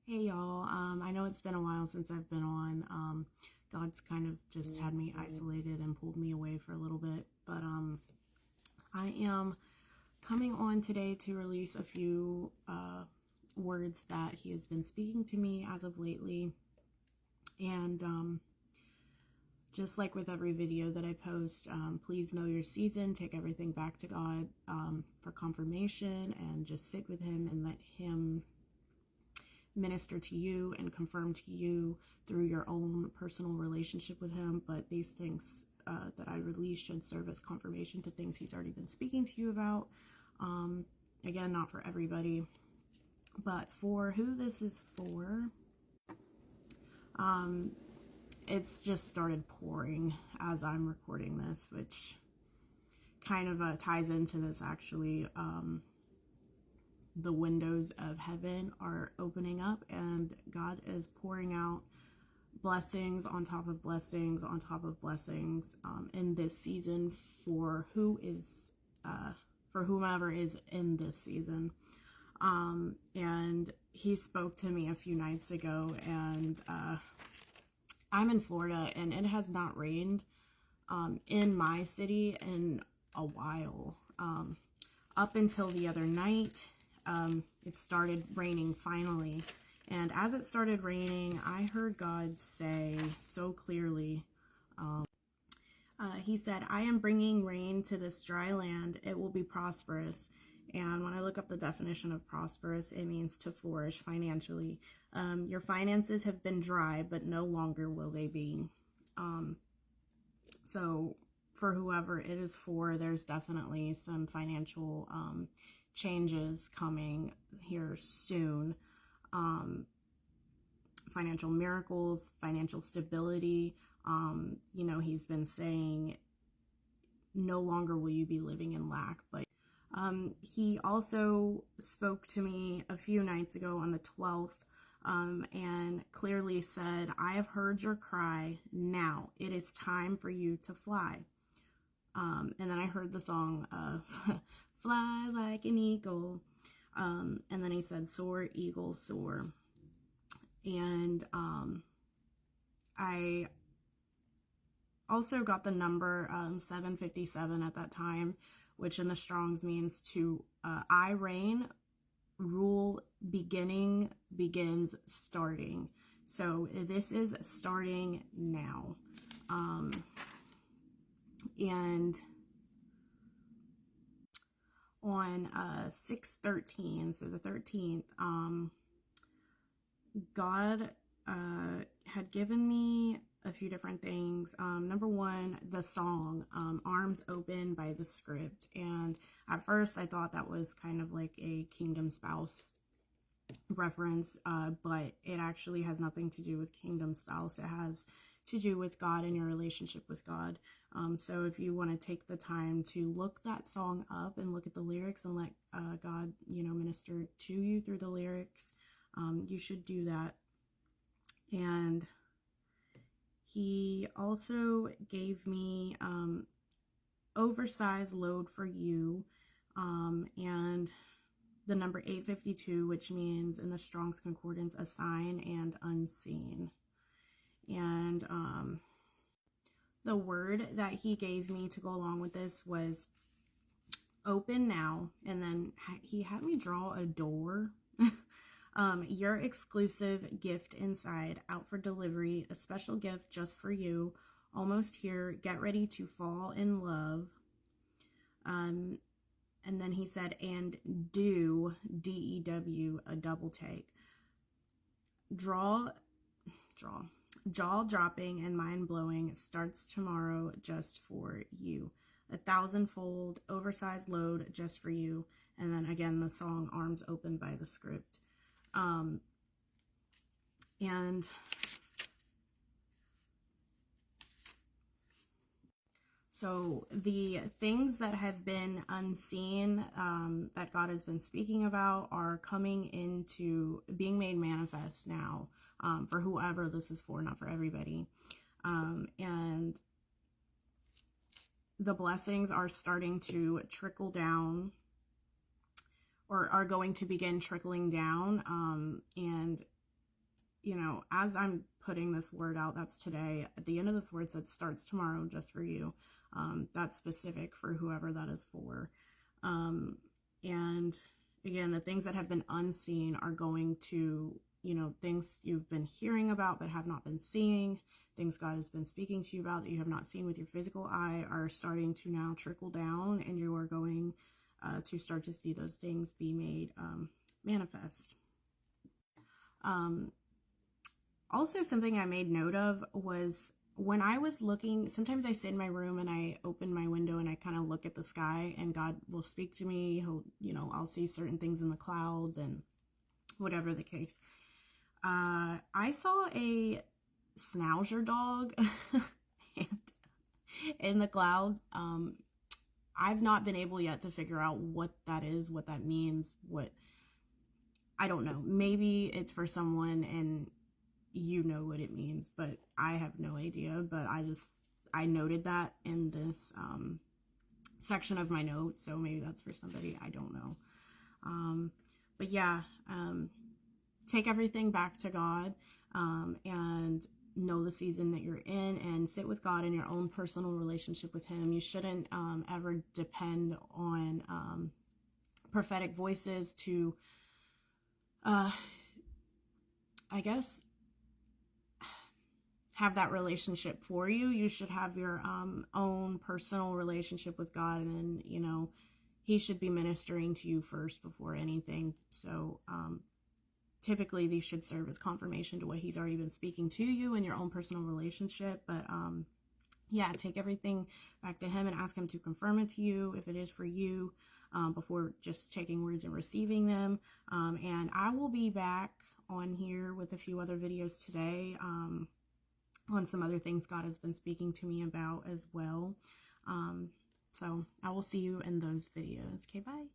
Hey y'all, I know it's been a while since I've been on. God's kind of just had me isolated and pulled me away for a little bit, but I am coming on today to release a few words that he has been speaking to me as of lately. And just like with every video that I post, please know your season, take everything back to God for confirmation, and just sit with him and let him minister to you and confirm to you through your own personal relationship with him. But these things that I release should serve as confirmation to things he's already been speaking to you about. Again, not for everybody, but for who this is for, it's just started pouring as I'm recording this, which kind of ties into this actually. The windows of heaven are opening up, and God is pouring out blessings on top of blessings on top of blessings in this season for whomever is in this season. And he spoke to me a few nights ago, and I'm in Florida, and it has not rained in my city in a while. Up until the other night, it started raining finally. And as it started raining, I heard God say so clearly, he said, "I am bringing rain to this dry land. It will be prosperous." And when I look up the definition of prosperous, it means to flourish financially. Your finances have been dry, but no longer will they be. So for whoever it is for, there's definitely some financial changes coming here soon. Financial miracles, financial stability. He's been saying no longer will you be living in lack. But he also spoke to me a few nights ago on the 12th and clearly said, "I have heard your cry. Now it is time for you to fly." And then I heard the song "Fly Like an Eagle." And then he said, "Soar, eagle, soar." And I also got the number 757 at that time, which in the Strongs means to I reign, rule, beginning, begins, starting. So this is starting now. And on 6/13, so the 13th, God had given me a few different things. Number one, the song "Arms Open" by The Script. And at first I thought that was kind of like a Kingdom Spouse reference, but it actually has nothing to do with Kingdom Spouse. It has to do with God and your relationship with God. So if you want to take the time to look that song up and look at the lyrics and let God, minister to you through the lyrics, you should do that. And he also gave me oversized load for you, and the number 852, which means in the Strong's Concordance, a sign and unseen. And the word that he gave me to go along with this was open now. And then he had me draw a door. Your exclusive gift inside, out for delivery, a special gift just for you, almost here, get ready to fall in love. And then he said, and do, DEW, a double take. Jaw-dropping and mind-blowing starts tomorrow just for you. 1,000-fold, oversized load just for you. And then again, the song "Arms Open" by The Script. And so the things that have been unseen, that God has been speaking about, are coming into being made manifest now, for whoever this is for, not for everybody. And the blessings are starting to trickle down, or are going to begin trickling down. And you know, as I'm putting this word out, that's today, at the end of this word it says starts tomorrow just for you. That's specific for whoever that is for. And again, the things that have been unseen are going to, you know, things you've been hearing about but have not been seeing, things God has been speaking to you about that you have not seen with your physical eye are starting to now trickle down, and you are going to start to see those things be made manifest. Also, something I made note of was when I was looking, sometimes I sit in my room and I open my window and I kind of look at the sky, and God will speak to me. He'll, you know, I'll see certain things in the clouds and whatever the case. I saw a schnauzer dog in the clouds. I've not been able yet to figure out what that is, what that means, I don't know. Maybe it's for someone and you know what it means, but I have no idea. But I noted that in this section of my notes, so maybe that's for somebody. I don't know. But yeah, take everything back to God, and know the season that you're in, and sit with God in your own personal relationship with Him. You shouldn't ever depend on prophetic voices to, I guess, have that relationship for you. You should have your own personal relationship with God, and, you know, He should be ministering to you first before anything. So typically these should serve as confirmation to what He's already been speaking to you in your own personal relationship. But yeah, take everything back to Him and ask Him to confirm it to you if it is for you, before just taking words and receiving them. And I will be back on here with a few other videos today, on some other things God has been speaking to me about as well. So I will see you in those videos. Okay, bye.